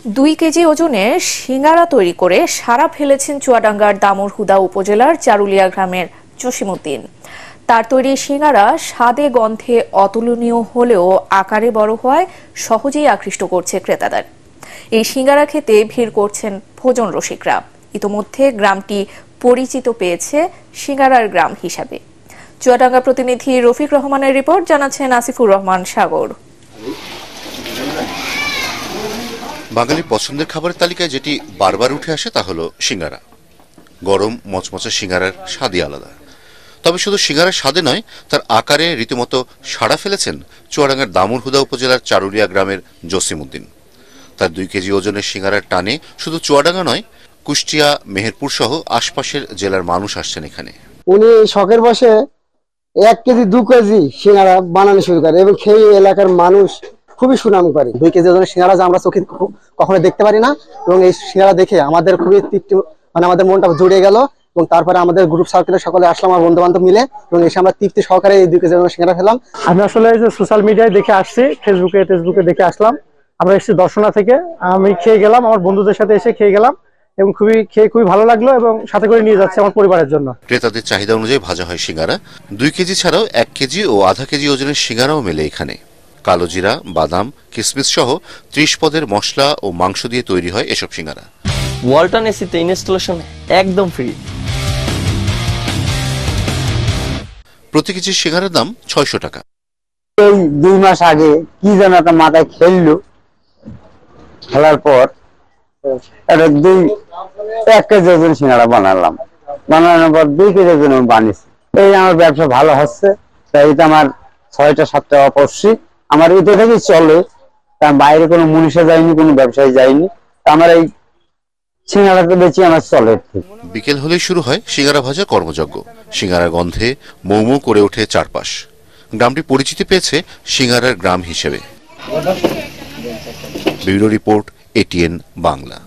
2 KG ওজনের সিঙ্গারা তৈরি করে সারা ফেলেছেন চুয়াডাঙ্গার দামুড়হুদা উপজেলার চারুলিয়া গ্রামের জসিমউদ্দিন। তার তৈরি সিঙ্গারা স্বাদে গন্ধে অতুলনীয় হলেও আকারে বড় হওয়ায় সহজেই আকৃষ্ট করছে ক্রেতাদের। এই সিঙ্গারা খেতে ভিড় করছেন ভোজন রসিকরা। ইতোমধ্যে গ্রামটি পরিচিত পেয়েছে সিঙ্গারার গ্রাম হিসাবে। চুয়াডাঙ্গা প্রতিনিধি রফিক রহমানের রিপোর্ট, জানাচ্ছেন আসিফুর রহমান সাগর। বাঙালির পছন্দের খাবারের তালিকায় যেটি বারবার উঠে আসে তা হলো সিঙ্গারা। গরম মচমচে সিঙ্গারার স্বাদই আলাদা। তবে শুধু সিঙ্গারার স্বাদে নয়, তার আকারে রীতিমতো সাড়া ফেলেছেন চুয়াডাঙ্গার দামুড়হুদা উপজেলার চারুলিয়া গ্রামের জসিমউদ্দিন। তার 2 কেজি ওজনের সিঙ্গারার টানে শুধু চুয়াডাঙ্গা নয়, কুষ্টিয়া, মেহেরপুর সহ আশপাশের জেলার মানুষ আসছেন এখানে। উনি শখের বসে 1 কেজি 2 কেজি সিঙ্গারা বানানো শুরু করে এবং সেই এলাকার মানুষ খুবই সুনাম করে। 2 কেজি ওজনের সিঙ্গারা যা আমরা চোখে কখনো দেখতে পারি না, এবং এই সিঙ্গারা দেখে আমাদের খুবই তৃপ্তি, আমাদের মনটা জুড়ে গেল। এবং তারপরে আমাদের গ্রুপ সার্কেলের সকলে আসলাম, আমার বন্ধু বান্ধব মিলে, এবং এসে আমরা তৃপ্তি সহকারে এই 2 কেজি ওজনের সিঙ্গারা খেলাম। আমি আসলে যে সোশ্যাল মিডিয়ায় দেখে আসছি, ফেসবুকে দেখে আসলাম। আমরা এসেছি দর্শনা থেকে, আমি খেয়ে গেলাম, আমার বন্ধুদের সাথে এসে খেয়ে গেলাম এবং খুবই ভালো লাগলো, এবং সাথে করে নিয়ে যাচ্ছে আমার পরিবারের জন্য। ক্রেতাদের চাহিদা অনুযায়ী ভাজা হয় সিঙ্গারা। 2 কেজি ছাড়াও 1 কেজি ও আধা কেজি ওজনের সিঙ্গারাও মেলে এখানে। কালো জিরা, বাদাম, কিশমিশ সহ 30 পদের মশলা ও মাংস দিয়ে তৈরি হয় এসব সিঙ্গারা। ওয়ালটন এসিতে ইনস্টলেশন একদম ফ্রি। প্রতি কেজি সিঙ্গারার দাম 600 টাকা। এই 2 মাস আগে কি যেন একটা মাথায় খেলার পর একটা 1 কেজি ওজন সিঙ্গারা বানানোর পর 2 কেজি ওজন বানিয়েছি। এই আমার ব্যবসা ভালো হচ্ছে, তাই এটা আমার 6টা 7টা অপরশি আমার এটা থেকেই চলে। তার বাইরে কোনো মুনিশা যায়নি, কোনো ব্যবসায়ী যায়নি, আমার এই সিঙ্গারাতে বেশি আমার চলে। বিকেল হলেই শুরু হয় সিঙ্গারা ভাজার কর্মযজ্ঞ। সিঙ্গারার গন্ধে মৌ মৌ করে ওঠে চারপাশ। গ্রামটি পরিচিতি পেয়েছে সিঙ্গারার গ্রাম হিসেবে। Bureau report, ATN Bangla.